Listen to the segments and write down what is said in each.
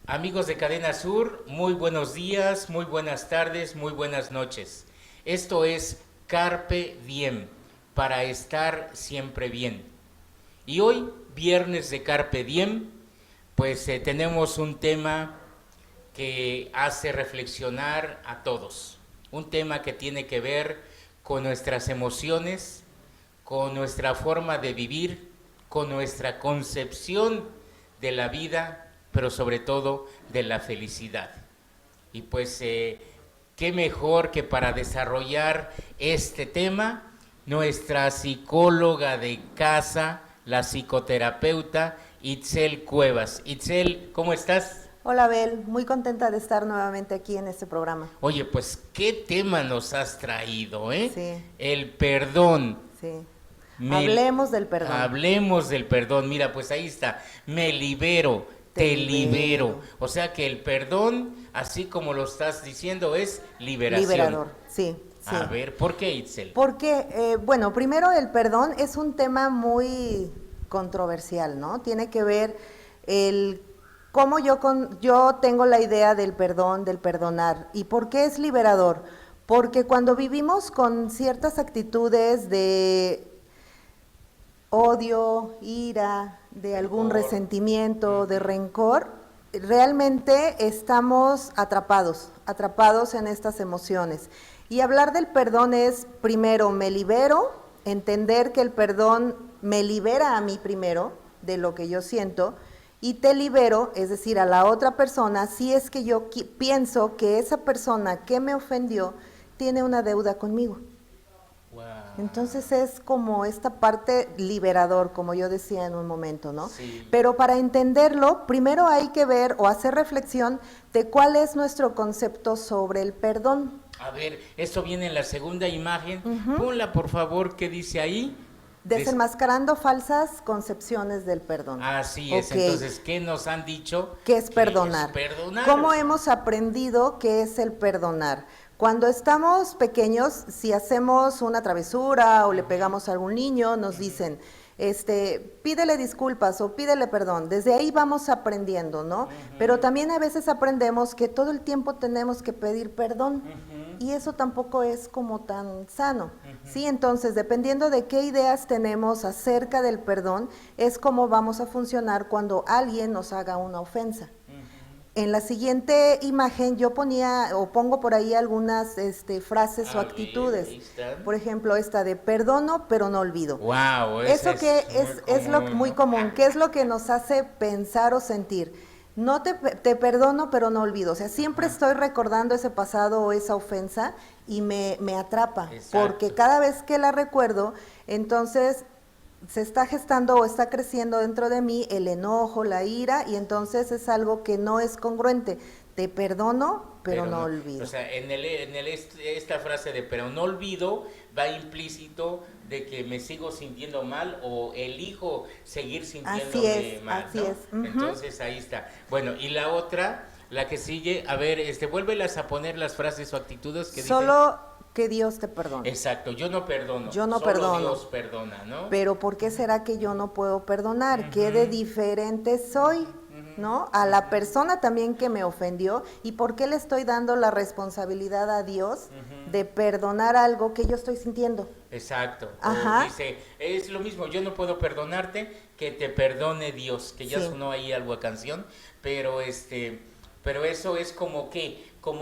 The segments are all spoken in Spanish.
Amigos de Cadena Sur, muy buenos días, muy buenas tardes, muy buenas noches. Esto es Carpe Diem, para estar siempre bien. Y hoy, viernes de Carpe Diem, pues tenemos un tema que hace reflexionar a todos. Un tema que tiene que ver con nuestras emociones, con nuestra forma de vivir, con nuestra concepción de la vida, pero sobre todo de la felicidad. Y pues, qué mejor que para desarrollar este tema, nuestra psicóloga de casa, la psicoterapeuta Itzel Cuevas. Itzel, ¿cómo estás? Hola, Abel, muy contenta de estar nuevamente aquí en este programa. Oye, pues, ¿qué tema nos has traído, eh? Sí, El perdón. sí. Me, Hablemos del perdón. hablemos del perdón. Mira, pues ahí está. Me libero, Te te libero. libero. O sea que el perdón, así como lo estás diciendo, es liberación. Liberador, sí, sí. A ver, ¿por qué, Itzel? Porque, bueno, primero el perdón es un tema muy controversial, ¿no? Tiene que ver el cómo yo tengo la idea del perdón, del perdonar. ¿Y por qué es liberador? Porque cuando vivimos con ciertas actitudes de odio, ira, de algún Rencor. resentimiento, de rencor, realmente estamos atrapados en estas emociones. Y hablar del perdón es, primero, me libero, entender que el perdón me libera a mí primero de lo que yo siento, y te libero, es decir, a la otra persona, si es que yo pienso que esa persona que me ofendió tiene una deuda conmigo. Wow. Entonces es como esta parte liberador, como yo decía en un momento, ¿no? Sí. Pero para entenderlo, primero hay que ver o hacer reflexión de cuál es nuestro concepto sobre el perdón. A ver, esto viene en la segunda imagen. Ponla, por favor, ¿qué dice ahí? Desenmascarando falsas concepciones del perdón. Así es. Ok. Entonces, ¿qué nos han dicho? ¿Qué es perdonar? Es perdonar. ¿Cómo hemos aprendido qué es el perdonar? Cuando estamos pequeños, si hacemos una travesura o le pegamos a algún niño, nos dicen, pídele disculpas o pídele perdón. Desde ahí vamos aprendiendo, ¿no? Pero también a veces aprendemos que todo el tiempo tenemos que pedir perdón. Y eso tampoco es como tan sano, ¿sí? Entonces, dependiendo de qué ideas tenemos acerca del perdón, es como vamos a funcionar cuando alguien nos haga una ofensa. En la siguiente imagen yo pongo por ahí algunas frases o actitudes. Por ejemplo, esta de perdono pero no olvido. Wow, Eso que es lo muy ¿no? común. ¿Qué es lo que nos hace pensar o sentir? No te perdono pero no olvido. O sea, siempre estoy recordando ese pasado o esa ofensa y me atrapa. Exacto. Porque cada vez que la recuerdo, entonces se está gestando o está creciendo dentro de mí el enojo, la ira, y entonces es algo que no es congruente. Te perdono, pero no olvido. O sea, esta frase de pero no olvido va implícito de que me sigo sintiendo mal o elijo seguir sintiéndome mal, así ¿no? es. Entonces ahí está. Bueno, y la otra, la que sigue, a ver, vuélvelas a poner las frases o actitudes que Solo que Dios te perdone. Exacto, yo no perdono. Yo no solo perdono. Dios perdona, ¿no? Pero ¿por qué será que yo no puedo perdonar? ¿Qué de diferente soy? ¿No? A la persona también que me ofendió, ¿y por qué le estoy dando la responsabilidad a Dios de perdonar algo que yo estoy sintiendo? Exacto. Ajá. O dice, es lo mismo, yo no puedo perdonarte, que te perdone Dios, que ya Sí. sonó ahí algo a canción, pero pero eso es como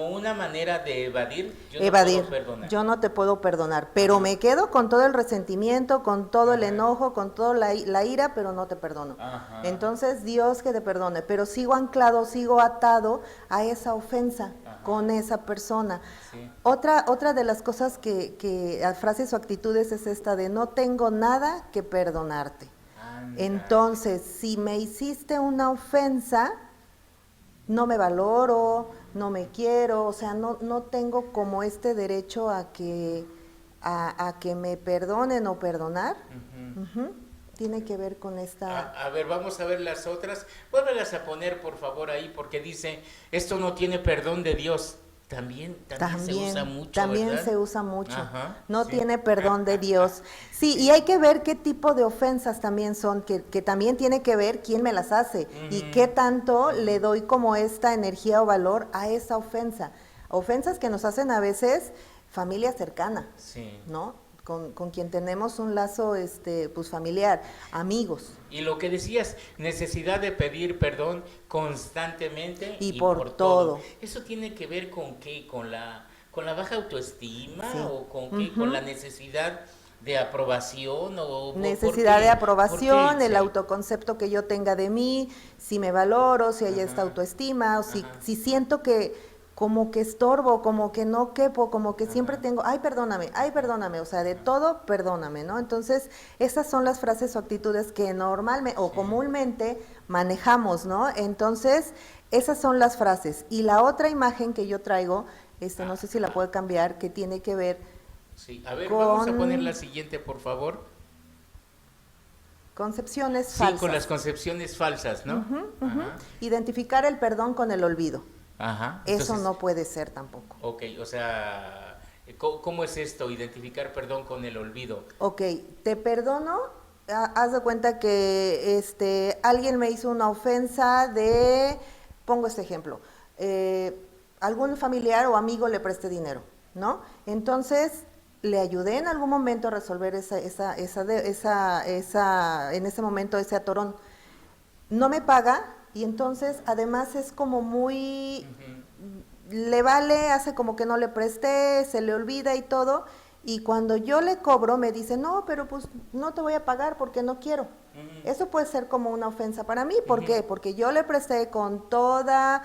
una manera de evadir, yo no puedo perdonar. Yo no te puedo perdonar, pero me quedo con todo el resentimiento, con todo el enojo, con toda la ira, pero no te perdono. Ajá. Entonces, Dios que te perdone, pero sigo anclado, sigo atado a esa ofensa con esa persona. Sí. Otra de las cosas frases o actitudes es esta de no tengo nada que perdonarte. Anda. Entonces, si me hiciste una ofensa, no me valoro, no me quiero, o sea, no tengo como este derecho a que me perdonen o perdonar. Tiene que ver con esta... A ver, vamos a ver las otras. Vuélvelas a poner, por favor, ahí, porque dice, esto no tiene perdón de Dios. también se usa mucho, también ¿verdad? se usa mucho. Ajá, No sí. tiene perdón de Dios. Sí, y hay que ver qué tipo de ofensas también son, que también tiene que ver quién me las hace y qué tanto le doy como esta energía o valor a esa ofensa. Ofensas que nos hacen a veces familia cercana, Sí. ¿no? Con quien tenemos un lazo pues familiar, amigos. Y lo que decías, necesidad de pedir perdón constantemente Y y por por todo. todo. ¿Eso tiene que ver con qué? ¿Con la baja autoestima? Sí. ¿O con qué? ¿Con la necesidad de aprobación? ¿O por Necesidad de qué? ¿Por qué, aprobación, el Itzel? autoconcepto que yo tenga de mí, si me valoro, si hay esta Ajá, autoestima, o si, ajá, si siento que como que estorbo, como que no quepo, como que siempre ajá. tengo, ay, perdóname, o sea, de todo, perdóname, ¿no? Entonces, esas son las frases o actitudes que normalmente o Sí. comúnmente manejamos, ¿no? Entonces, esas son las frases. Y la otra imagen que yo traigo, no sé si la puedo cambiar, que tiene que ver Sí. A ver, vamos a poner la con siguiente, por favor. concepciones Sí, con las falsas. concepciones falsas, ¿no? Ujú, ujú. Ajá, Identificar el perdón con el olvido. ajá. Eso Entonces, no puede ser tampoco. ok, o sea, ¿cómo es esto? Identificar perdón con el olvido. Ok, te perdono. Haz de cuenta que alguien me hizo una ofensa pongo este ejemplo, algún familiar o amigo le presté dinero, ¿no? Entonces le ayudé en algún momento a resolver en ese momento ese atorón. No me paga y entonces además es como muy, Ujú, le vale, hace como que no le presté, se le olvida y todo, y cuando yo le cobro me dice, no, pero pues no te voy a pagar porque no quiero. ujú, Eso puede ser como una ofensa para mí, ¿por ujú. qué? Porque yo le presté con toda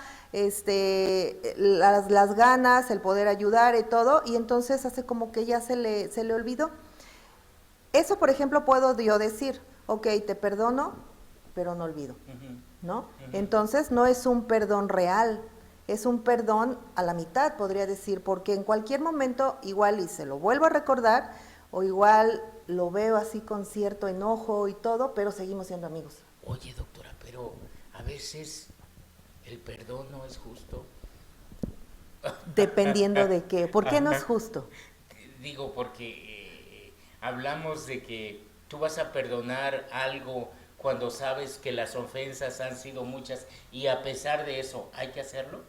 las ganas, el poder ayudar y todo, y entonces hace como que ya se le olvidó. Eso, por ejemplo, puedo yo decir, ok, te perdono, pero no olvido. Ujú, ¿No? ujú. Entonces no es un perdón real, es un perdón a la mitad, podría decir, porque en cualquier momento igual y se lo vuelvo a recordar o igual lo veo así con cierto enojo y todo, pero seguimos siendo amigos. Oye, doctora, pero a veces el perdón no es justo. Dependiendo de qué. ¿Por qué no es Ajá. justo? Digo, porque hablamos de que tú vas a perdonar algo cuando sabes que las ofensas han sido muchas y a pesar de eso, ¿hay que hacerlo?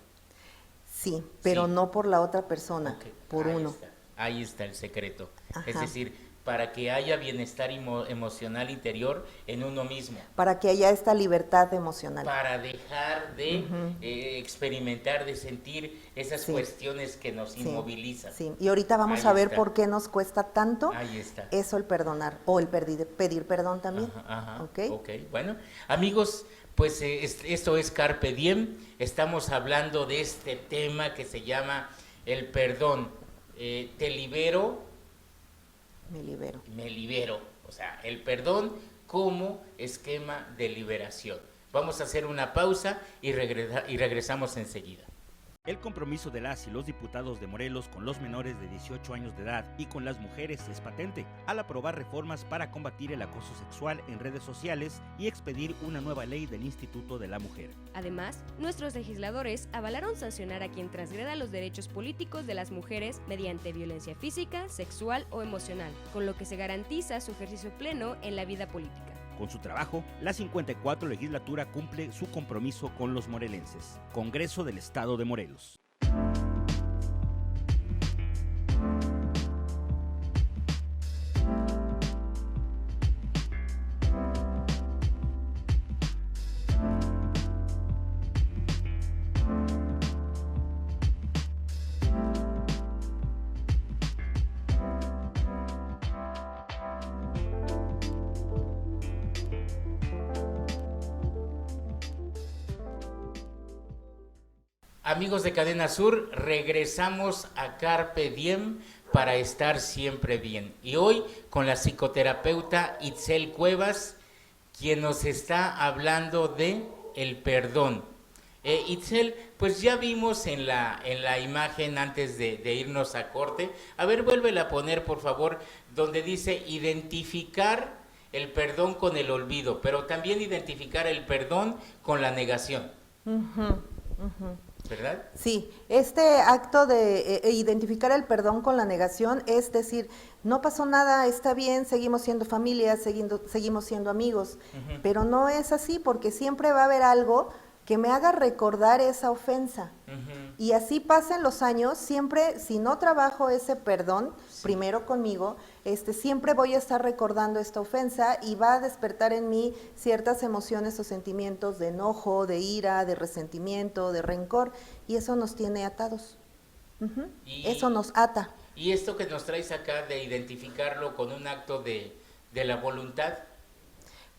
Sí, pero Sí. no por la otra persona, Ok, por uno. ahí está el secreto. Es Ajá. decir, para que haya bienestar emocional interior en uno mismo, Para que haya esta libertad emocional. para dejar de Ujú. experimentar, de sentir esas Sí. cuestiones que nos Sí, inmovilizan. sí. Y ahorita vamos Ahí a ver está, por qué nos cuesta tanto ahí está. eso el perdonar o el pedir perdón también. Ajá, ajá, ¿Ok? ok. Bueno, amigos, pues esto es Carpe Diem. Estamos hablando de este tema que se llama el perdón. Te libero, Me libero. me libero. O sea, el perdón como esquema de liberación. Vamos a hacer una pausa y regresamos enseguida. El compromiso de las y los diputados de Morelos con los menores de 18 años de edad y con las mujeres es patente al aprobar reformas para combatir el acoso sexual en redes sociales y expedir una nueva ley del Instituto de la Mujer. Además, nuestros legisladores avalaron sancionar a quien transgreda los derechos políticos de las mujeres mediante violencia física, sexual o emocional, con lo que se garantiza su ejercicio pleno en la vida política. Con su trabajo, la 54 legislatura cumple su compromiso con los morelenses. Congreso del Estado de Morelos. Amigos de Cadena Sur, regresamos a Carpe Diem para estar siempre bien. Y hoy con la psicoterapeuta Itzel Cuevas, quien nos está hablando de el perdón. Itzel, pues ya vimos en la imagen antes de irnos a corte. A ver, vuélvela a poner, por favor, donde dice identificar el perdón con el olvido, pero también identificar el perdón con la negación. Ujú, ujú. ¿verdad? Sí, este acto de identificar el perdón con la negación es decir, no pasó nada, está bien, seguimos siendo familia, seguimos siendo amigos, Ujú. pero no es así porque siempre va a haber algo que me haga recordar esa ofensa. Ujú. Y así pasen los años, siempre, si no trabajo ese perdón, Sí. primero conmigo, siempre voy a estar recordando esta ofensa y va a despertar en mí ciertas emociones o sentimientos de enojo, de ira, de resentimiento, de rencor, y eso nos tiene atados. Ujú. Y- Eso nos ata. Y esto que nos traes acá de identificarlo con un acto de la voluntad.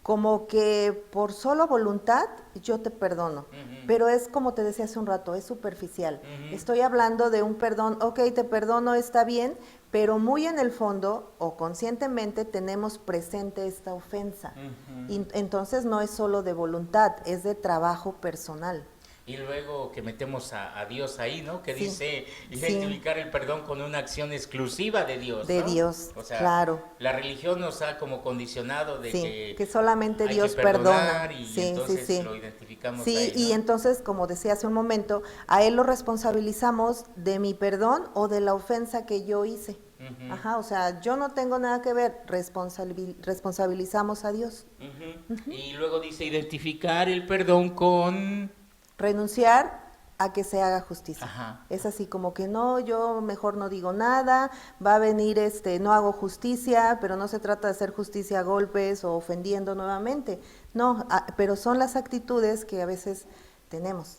Como que por solo voluntad yo te perdono, Ujú. pero es como te decía hace un rato, es superficial. Ujú. Estoy hablando de un perdón, ok, te perdono, está bien, pero muy en el fondo o conscientemente tenemos presente esta ofensa. Ujú. Y entonces no es solo de voluntad, es de trabajo personal. Y luego que metemos a Dios ahí, ¿no? Que Sí, dice sí. identificar el perdón con una acción exclusiva de Dios, De ¿no? Dios, O sea, claro. la religión nos ha como condicionado de Sí, que solamente hay Dios que perdonar perdona. y Sí, entonces sí, sí. lo identificamos Sí, ahí, ¿no? y entonces, como decía hace un momento, a él lo responsabilizamos de mi perdón o de la ofensa que yo hice. Ujú. Ajá, o sea, yo no tengo nada que ver, responsabilizamos a Dios. Ujú. Y luego dice identificar el perdón con... Renunciar a que se haga justicia. Ajá. Es así como que no, yo mejor no digo nada, va a venir no hago justicia, pero no se trata de hacer justicia a golpes o ofendiendo nuevamente. No, pero son las actitudes que a veces tenemos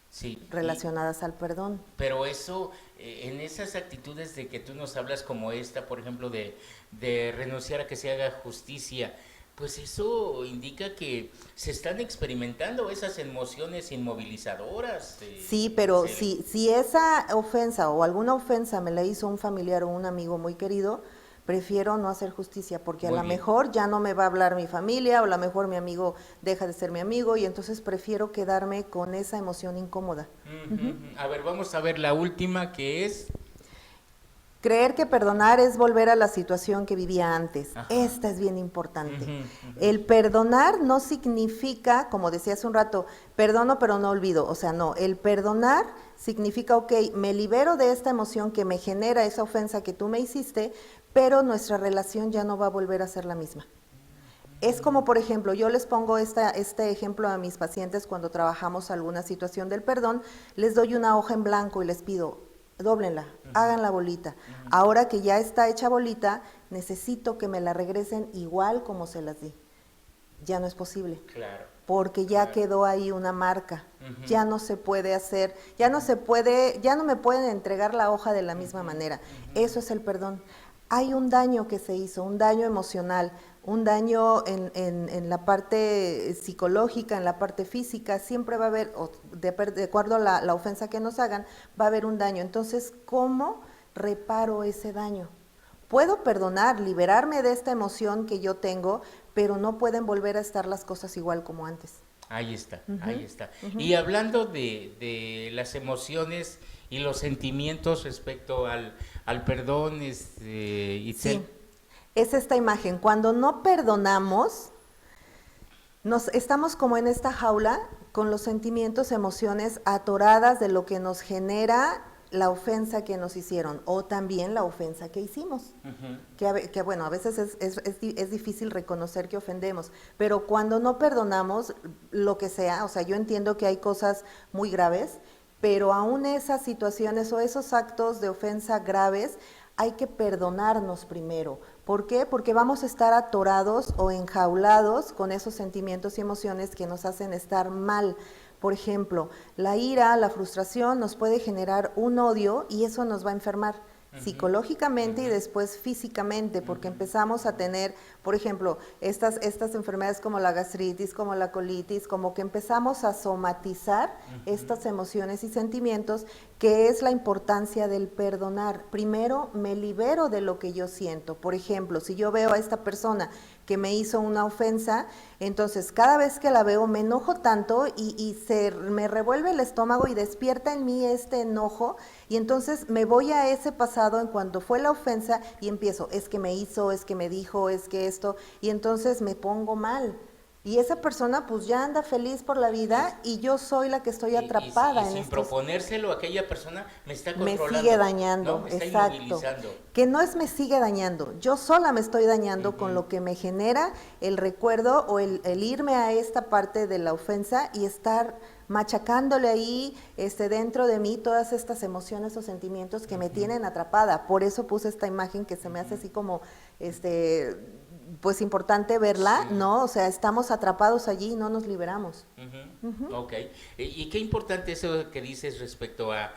Sí. relacionadas al perdón. Pero eso, en esas actitudes de que tú nos hablas como esta, por ejemplo, de renunciar a que se haga justicia, pues eso indica que se están experimentando esas emociones inmovilizadoras. Sí, pero Cele. si esa ofensa o alguna ofensa me la hizo un familiar o un amigo muy querido, prefiero no hacer justicia porque Muy a lo bien. mejor ya no me va a hablar mi familia o a lo mejor mi amigo deja de ser mi amigo y entonces prefiero quedarme con esa emoción incómoda. Ujú. A ver, vamos a ver la última que es... Creer que perdonar es volver a la situación que vivía antes. Ajá. Esta es bien importante. Ujú, ujú. El perdonar no significa, como decía hace un rato, perdono pero no olvido. O sea, no, el perdonar significa, ok, me libero de esta emoción que me genera esa ofensa que tú me hiciste, pero nuestra relación ya no va a volver a ser la misma. Es como, por ejemplo, yo les pongo este ejemplo a mis pacientes cuando trabajamos alguna situación del perdón, les doy una hoja en blanco y les pido, dóblenla, hagan la bolita. Ahora que ya está hecha bolita, necesito que me la regresen igual como se las di. Ya no es posible, Claro. porque ya Claro. quedó ahí una marca. Ujú. Ya no se puede hacer, ya no me pueden entregar la hoja de la misma manera. Eso es el perdón. Hay un daño que se hizo, un daño emocional, un daño en la parte psicológica, en la parte física, siempre va a haber, de acuerdo a la ofensa que nos hagan, va a haber un daño. Entonces, ¿cómo reparo ese daño? Puedo perdonar, liberarme de esta emoción que yo tengo, pero no pueden volver a estar las cosas igual como antes. Ahí está, Ujú, ahí está. ujú. Y hablando de las emociones y los sentimientos respecto al perdón, Itzel, Sí, es esta imagen. Cuando no perdonamos, estamos como en esta jaula con los sentimientos, emociones atoradas de lo que nos genera la ofensa que nos hicieron o también la ofensa que hicimos. Ujú. Que bueno, a veces es difícil reconocer que ofendemos, pero cuando no perdonamos lo que sea, o sea, yo entiendo que hay cosas muy graves, pero aún esas situaciones o esos actos de ofensa graves, hay que perdonarnos primero. ¿Por qué? Porque vamos a estar atorados o enjaulados con esos sentimientos y emociones que nos hacen estar mal. Por ejemplo, la ira, la frustración nos puede generar un odio y eso nos va a enfermar psicológicamente y después físicamente, porque empezamos a tener, por ejemplo, estas enfermedades como la gastritis, como la colitis, como que empezamos a somatizar estas emociones y sentimientos, que es la importancia del perdonar. Primero me libero de lo que yo siento. Por ejemplo, si yo veo a esta persona que me hizo una ofensa, entonces cada vez que la veo me enojo tanto y me revuelve el estómago y despierta en mí este enojo, y entonces me voy a ese pasado en cuando fue la ofensa y empiezo, es que me hizo, es que me dijo, es que esto, y entonces me pongo mal. Y esa persona pues ya anda feliz por la vida y yo soy la que estoy atrapada y en sin estos... proponérselo, aquella persona me está Me controlando. sigue dañando, ¿no? Me está exacto. inmovilizando. Que no es me sigue dañando, yo sola me estoy dañando con lo que me genera el recuerdo o el irme a esta parte de la ofensa y estar machacándole ahí dentro de mí todas estas emociones o sentimientos que me tienen atrapada. Por eso puse esta imagen que se me hace así como pues importante verla, Sí. ¿no? O sea, estamos atrapados allí y no nos liberamos. Ok. Y qué importante eso que dices respecto a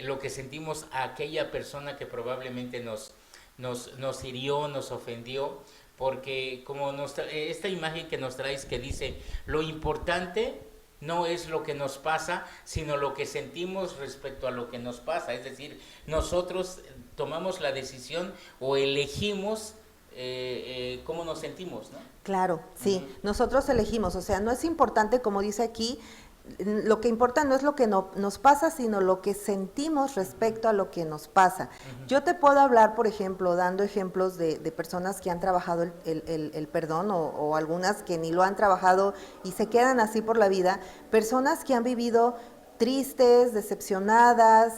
lo que sentimos a aquella persona que probablemente nos hirió, nos ofendió, porque como esta imagen que nos traes que dice, lo importante no es lo que nos pasa, sino lo que sentimos respecto a lo que nos pasa. Es decir, nosotros tomamos la decisión o elegimos cómo nos sentimos, ¿no? Claro, sí, nosotros elegimos, o sea, no es importante, como dice aquí, lo que importa no es lo que nos pasa, sino lo que sentimos respecto a lo que nos pasa. Yo te puedo hablar, por ejemplo, dando ejemplos de personas que han trabajado el perdón o algunas que ni lo han trabajado y se quedan así por la vida, personas que han vivido tristes, decepcionadas,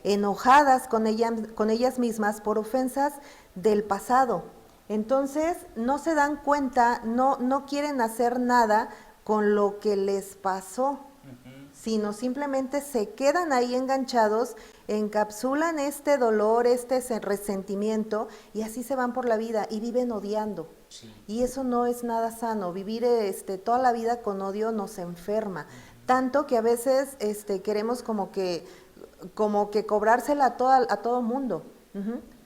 enojadas con ellas mismas por ofensas del pasado. Entonces no se dan cuenta, no quieren hacer nada con lo que les pasó, sino simplemente se quedan ahí enganchados, encapsulan este dolor, ese resentimiento y así se van por la vida y viven odiando. Sí. Y eso no es nada sano, vivir toda la vida con odio nos enferma, tanto que a veces queremos como que cobrársela a todo mundo.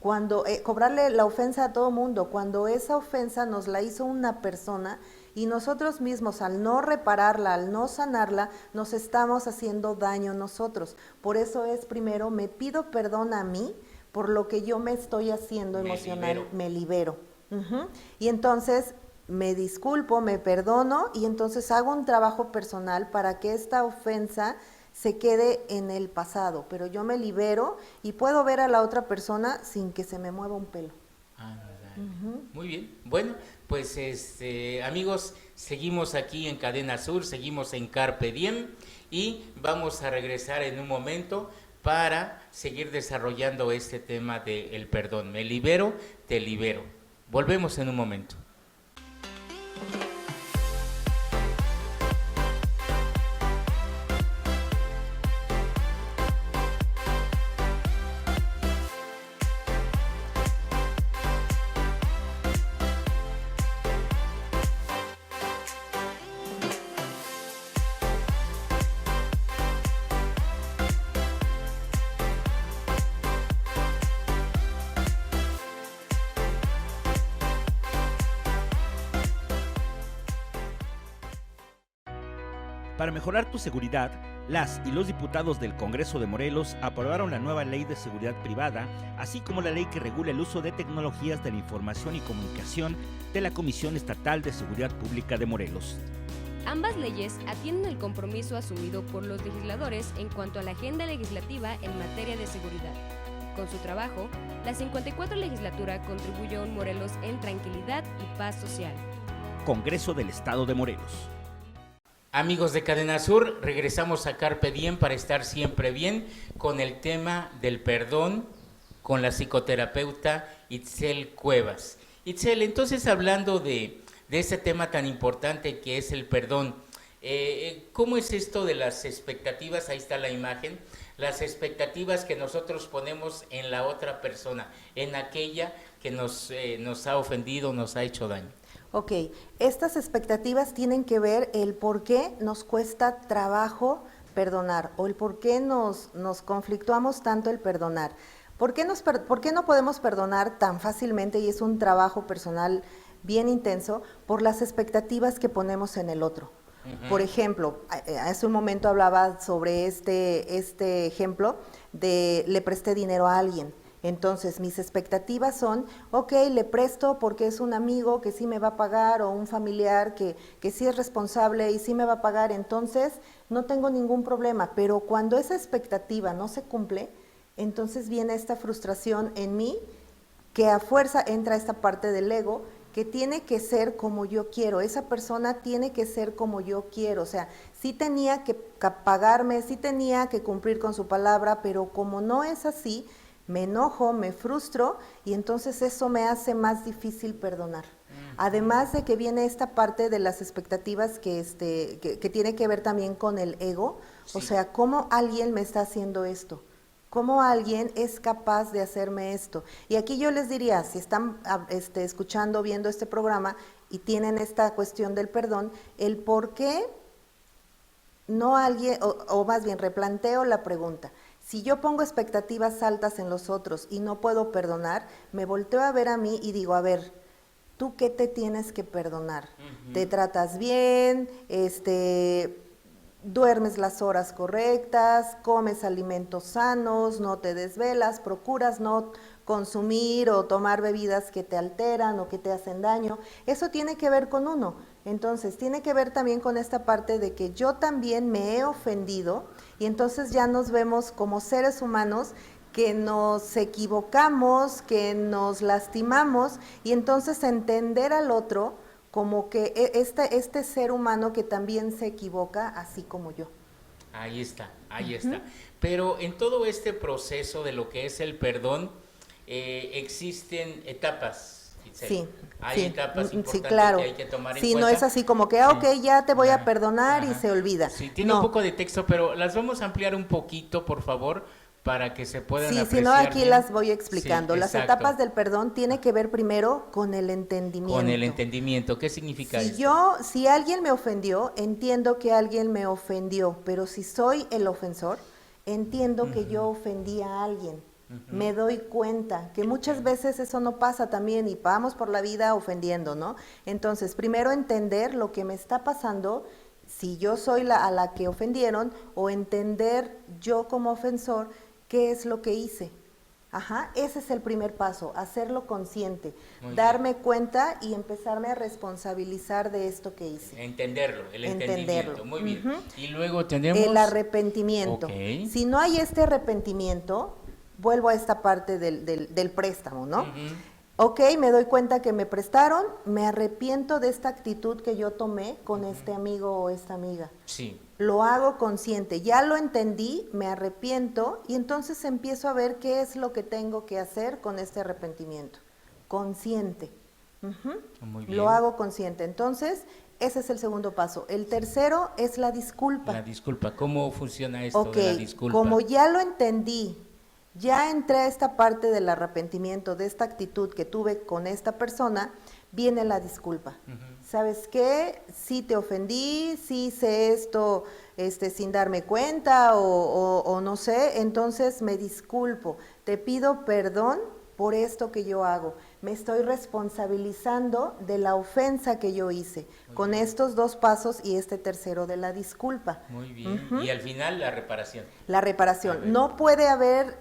Cuando cobrarle la ofensa a todo mundo, cuando esa ofensa nos la hizo una persona y nosotros mismos al no repararla, al no sanarla, nos estamos haciendo daño nosotros. Por eso es primero, me pido perdón a mí por lo que yo me estoy haciendo emocional, me libero. Y entonces me disculpo, me perdono y entonces hago un trabajo personal para que esta ofensa se quede en el pasado, pero yo me libero y puedo ver a la otra persona sin que se me mueva un pelo. Muy bien. Bueno, pues amigos, seguimos aquí en Cadena Sur, seguimos en Carpe Diem y vamos a regresar en un momento para seguir desarrollando este tema del perdón. Me libero, te libero. Volvemos en un momento. Para mejorar tu seguridad, las y los diputados del Congreso de Morelos aprobaron la nueva Ley de Seguridad Privada, así como la ley que regula el uso de tecnologías de la información y comunicación de la Comisión Estatal de Seguridad Pública de Morelos. Ambas leyes atienden el compromiso asumido por los legisladores en cuanto a la agenda legislativa en materia de seguridad. Con su trabajo, la 54 legislatura contribuyó a un Morelos en tranquilidad y paz social. Congreso del Estado de Morelos. Amigos de Cadena Sur, regresamos a Carpe Diem para estar siempre bien con el tema del perdón con la psicoterapeuta Itzel Cuevas. Itzel, entonces hablando de ese tema tan importante que es el perdón, ¿cómo es esto de las expectativas? Ahí está la imagen, las expectativas que nosotros ponemos en la otra persona, en aquella que nos ha ofendido, nos ha hecho daño. Ok, estas expectativas tienen que ver el por qué nos cuesta trabajo perdonar o el por qué nos conflictuamos tanto el perdonar. ¿Por qué no podemos perdonar tan fácilmente? Y es un trabajo personal bien intenso por las expectativas que ponemos en el otro. Por ejemplo, hace un momento hablaba sobre este ejemplo de le presté dinero a alguien. Entonces, mis expectativas son, ok, le presto porque es un amigo que sí me va a pagar o un familiar que sí es responsable y sí me va a pagar, entonces no tengo ningún problema. Pero cuando esa expectativa no se cumple, entonces viene esta frustración en mí, que a fuerza entra esta parte del ego que tiene que ser como yo quiero, esa persona tiene que ser como yo quiero, o sea, sí tenía que pagarme, sí tenía que cumplir con su palabra, pero como no es así, me enojo, me frustro y entonces eso me hace más difícil perdonar. Además de que viene esta parte de las expectativas que tiene que ver también con el ego, o sea, cómo alguien me está haciendo esto, cómo alguien es capaz de hacerme esto. Y aquí yo les diría, si están escuchando, viendo este programa y tienen esta cuestión del perdón, el por qué no alguien, o más bien replanteo la pregunta. Si yo pongo expectativas altas en los otros y no puedo perdonar, me volteo a ver a mí y digo, a ver, ¿tú qué te tienes que perdonar? ¿Te tratas bien? ¿Duermes las horas correctas? ¿Comes alimentos sanos? ¿No te desvelas? ¿Procuras no consumir o tomar bebidas que te alteran o que te hacen daño? Eso tiene que ver con uno. Entonces, tiene que ver también con esta parte de que yo también me he ofendido y entonces ya nos vemos como seres humanos que nos equivocamos, que nos lastimamos y entonces entender al otro como que este ser humano que también se equivoca así como yo. Ahí está. Pero en todo este proceso de lo que es el perdón, existen etapas. Sí, hay etapas importantes claro. que hay que tomar en cuenta. No es así como que, ok, ya te voy a perdonar y se olvida. Sí, tiene un poco de texto, pero las vamos a ampliar un poquito, por favor, para que se puedan apreciar. Sí, si no, aquí las voy explicando. Sí, las etapas del perdón tiene que ver primero con el entendimiento. Con el entendimiento, ¿qué significa eso? Si alguien me ofendió, entiendo que alguien me ofendió, pero si soy el ofensor, entiendo que yo ofendí a alguien. Me doy cuenta que muchas veces eso no pasa también y vamos por la vida ofendiendo, ¿no? Entonces, primero entender lo que me está pasando, si yo soy a la que ofendieron, o entender yo como ofensor qué es lo que hice. Ese es el primer paso, hacerlo consciente, darme cuenta y empezarme a responsabilizar de esto que hice. Entenderlo, el entendimiento, muy bien. Y luego tenemos... el arrepentimiento. Si no hay este arrepentimiento, vuelvo a esta parte del préstamo, ¿no? Ok, me doy cuenta que me prestaron, me arrepiento de esta actitud que yo tomé con este amigo o esta amiga. Sí. Lo hago consciente, ya lo entendí, me arrepiento y entonces empiezo a ver qué es lo que tengo que hacer con este arrepentimiento. Consciente. Muy bien. Lo hago consciente. Entonces, ese es el segundo paso. El tercero es la disculpa. La disculpa, ¿cómo funciona esto de la disculpa? Como ya lo entendí, ya entré a esta parte del arrepentimiento, de esta actitud que tuve con esta persona, viene la disculpa. ¿Sabes qué? Sí te ofendí, sí hice esto sin darme cuenta o no sé, entonces me disculpo, te pido perdón por esto que yo hago. Me estoy responsabilizando de la ofensa que yo hice, con estos dos pasos y este tercero de la disculpa. Muy bien. Y al final la reparación. La reparación. No puede haber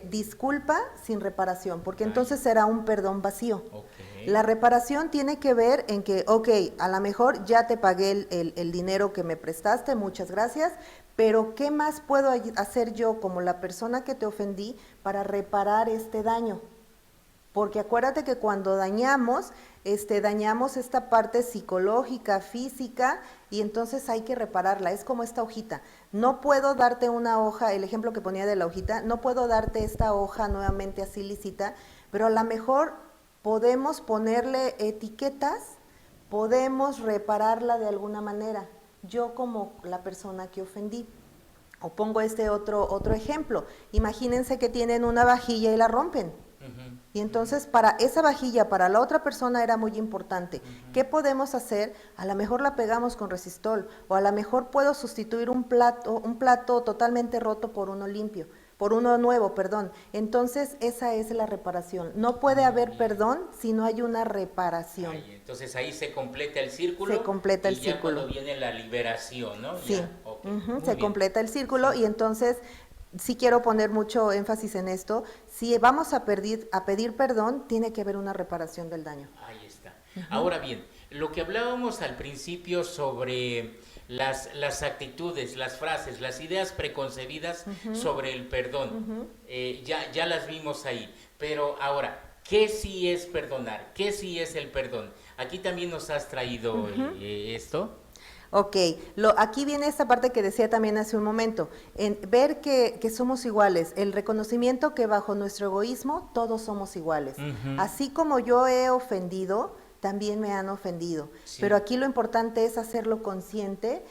disculpa sin reparación, porque entonces será un perdón vacío. La reparación tiene que ver en que, ok, a lo mejor ya te pagué el dinero que me prestaste, muchas gracias, pero ¿qué más puedo hacer yo como la persona que te ofendí para reparar este daño? Porque acuérdate que cuando dañamos esta parte psicológica, física, y entonces hay que repararla. Es como esta hojita. No puedo darte una hoja, el ejemplo que ponía de la hojita, no puedo darte esta hoja nuevamente así lícita, pero a lo mejor podemos ponerle etiquetas, podemos repararla de alguna manera. Yo como la persona que ofendí. O pongo otro ejemplo. Imagínense que tienen una vajilla y la rompen. Y entonces para esa vajilla, para la otra persona era muy importante. ¿Qué podemos hacer? A lo mejor la pegamos con resistol, o a lo mejor puedo sustituir un plato totalmente roto por uno limpio, por uno nuevo, perdón. Entonces esa es la reparación. No puede haber perdón si no hay una reparación. Entonces ahí se completa el círculo. Se completa el ya círculo. Cuando viene la liberación, ¿no? Sí, se completa el círculo y entonces... Sí quiero poner mucho énfasis en esto. Si vamos a pedir perdón, tiene que haber una reparación del daño. Ahí está. Ahora bien, lo que hablábamos al principio sobre las actitudes, las frases, las ideas preconcebidas sobre el perdón, ya las vimos ahí. Pero ahora, ¿Qué sí es perdonar? ¿Qué sí es el perdón? Aquí también nos has traído esto. Ok, aquí viene esta parte que decía también hace un momento, en ver que somos iguales, el reconocimiento que bajo nuestro egoísmo todos somos iguales. Así como yo he ofendido, también me han ofendido, Sí. pero aquí lo importante es hacerlo consciente,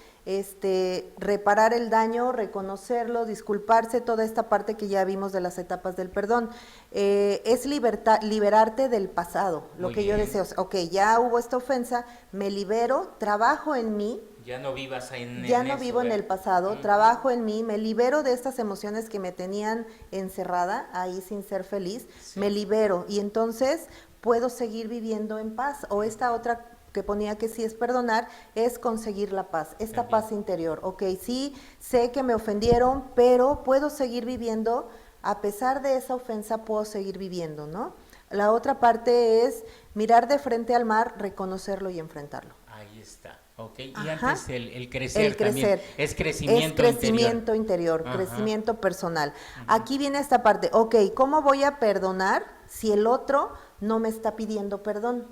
reparar el daño, reconocerlo, disculparse, toda esta parte que ya vimos de las etapas del perdón. Es liberarte del pasado, lo Muy que yo bien. deseo. Ok, ya hubo esta ofensa, me libero, trabajo en mí, Ya no vivas ya en no eso, vivo en ¿verdad? el pasado, trabajo en mí, me libero de estas emociones que me tenían encerrada ahí sin ser feliz, Sí. me libero y entonces puedo seguir viviendo en paz. O esta otra que ponía que sí es perdonar, es conseguir la paz, esta También. paz interior. Ok, sí, sé que me ofendieron, pero puedo seguir viviendo, a pesar de esa ofensa puedo seguir viviendo, ¿no? La otra parte es mirar de frente al mar, reconocerlo y enfrentarlo. Ahí está, ok. Y Ajá. antes el crecer, El crecer. también, es crecimiento, Es crecimiento interior, Ajá. crecimiento personal. Aquí viene esta parte, ok, ¿cómo voy a perdonar si el otro no me está pidiendo perdón?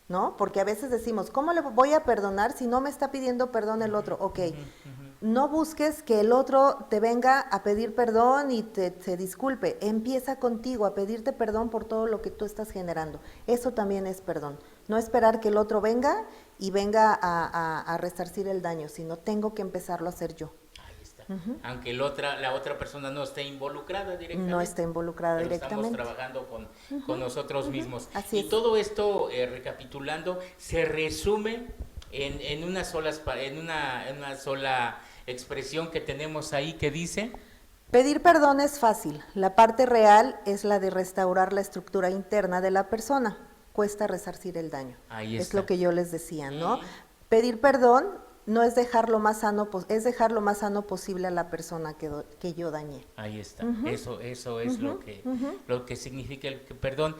¿No? Porque a veces decimos, ¿cómo le voy a perdonar si no me está pidiendo perdón el otro? Ok, no busques que el otro te venga a pedir perdón y te disculpe. Empieza contigo a pedirte perdón por todo lo que tú estás generando. Eso también es perdón. No esperar que el otro venga y venga a resarcir el daño, sino tengo que empezarlo a hacer yo. Ahí está. Aunque la otra persona no esté involucrada directamente. No está involucrada pero directamente. Estamos trabajando con nosotros mismos. Así y es. todo esto, recapitulando, se resume en una sola expresión que tenemos ahí que dice... Pedir perdón es fácil. La parte real es la de restaurar la estructura interna de la persona. Cuesta resarcir el daño. Ahí Es está. lo que yo les decía, ¿no? Pedir perdón no es dejar lo más sano, es dejar lo más sano posible a la persona que yo dañé. Ahí está, eso es lo que significa el perdón.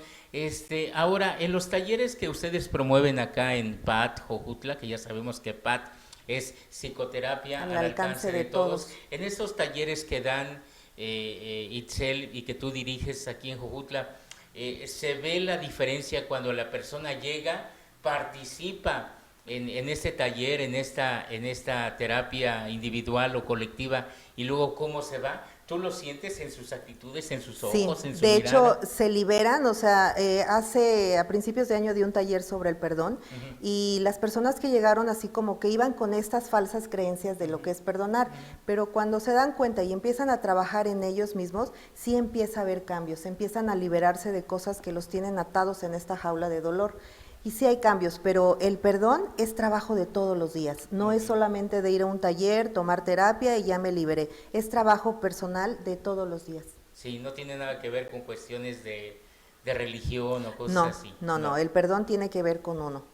Ahora, en los talleres que ustedes promueven acá en PAT, Jojutla, que ya sabemos que PAT es psicoterapia Al alcance de todos. En estos talleres que dan Itzel y que tú diriges aquí en Jojutla, se ve la diferencia cuando la persona llega, participa en este taller, en esta terapia individual o colectiva, y luego cómo se va. ¿Tú lo sientes en sus actitudes, en sus ojos, en su de mirada? hecho se liberan, o sea, a principios de año di un taller sobre el perdón y las personas que llegaron así como que iban con estas falsas creencias de lo que es perdonar, pero cuando se dan cuenta y empiezan a trabajar en ellos mismos, sí empieza a haber cambios, empiezan a liberarse de cosas que los tienen atados en esta jaula de dolor. Y sí hay cambios, pero el perdón es trabajo de todos los días. No es solamente de ir a un taller, tomar terapia y ya me liberé. Es trabajo personal de todos los días. Sí, no tiene nada que ver con cuestiones de religión o cosas No, así. no, el perdón tiene que ver con uno.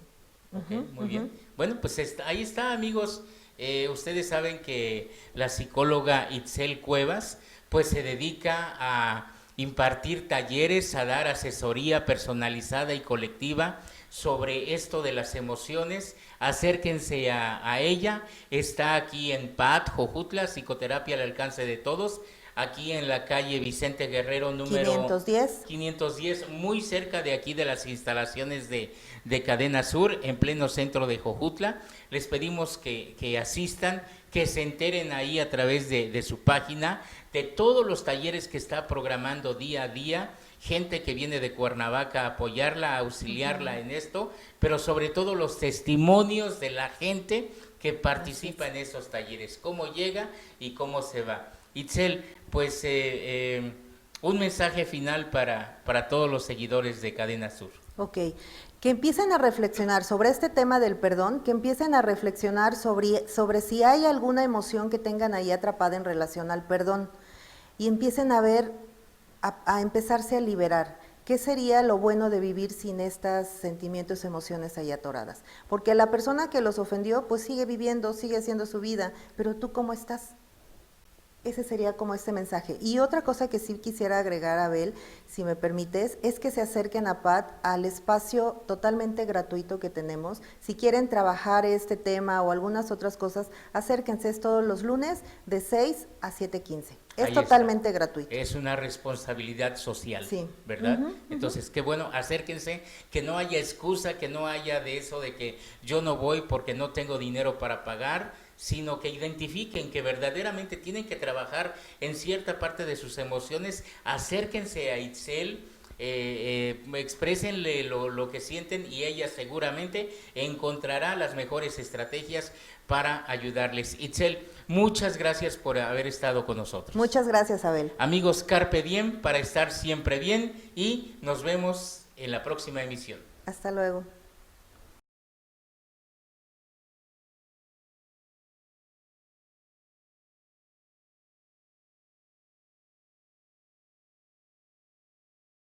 Ok, muy bien. Bueno, pues ahí está, amigos. Ustedes saben que la psicóloga Itzel Cuevas pues se dedica a impartir talleres, a dar asesoría personalizada y colectiva sobre esto de las emociones. Acérquense a ella. Está aquí en PAT, Jojutla, psicoterapia al alcance de todos, aquí en la calle Vicente Guerrero número 510, muy cerca de aquí de las instalaciones de Cadena Sur, en pleno centro de Jojutla. Les pedimos que asistan, que se enteren ahí a través de su página, de todos los talleres que está programando día a día, gente que viene de Cuernavaca a apoyarla, a auxiliarla en esto, pero sobre todo los testimonios de la gente que participa en esos talleres, cómo llega y cómo se va. Itzel, pues un mensaje final para todos los seguidores de Cadena Sur. Ok, que empiecen a reflexionar sobre este tema del perdón, que empiecen a reflexionar sobre si hay alguna emoción que tengan ahí atrapada en relación al perdón y empiecen a ver, a empezarse a liberar. ¿Qué sería lo bueno de vivir sin estos sentimientos, emociones ahí atoradas? Porque la persona que los ofendió pues sigue viviendo, sigue haciendo su vida, pero ¿tú cómo estás? Ese sería como este mensaje. Y otra cosa que sí quisiera agregar, Abel, si me permites, es que se acerquen a PAT al espacio totalmente gratuito que tenemos. Si quieren trabajar este tema o algunas otras cosas, acérquense, es todos los lunes de 6 a 7:15. Es Ahí totalmente está. gratuito. Es una responsabilidad social, Sí. ¿verdad? Entonces, qué bueno, acérquense, que no haya excusa, que no haya de eso de que yo no voy porque no tengo dinero para pagar, sino que identifiquen que verdaderamente tienen que trabajar en cierta parte de sus emociones. Acérquense a Itzel, exprésenle lo que sienten y ella seguramente encontrará las mejores estrategias para ayudarles. Itzel, muchas gracias por haber estado con nosotros. Muchas gracias, Abel. Amigos, Carpe Diem para estar siempre bien y nos vemos en la próxima emisión. Hasta luego.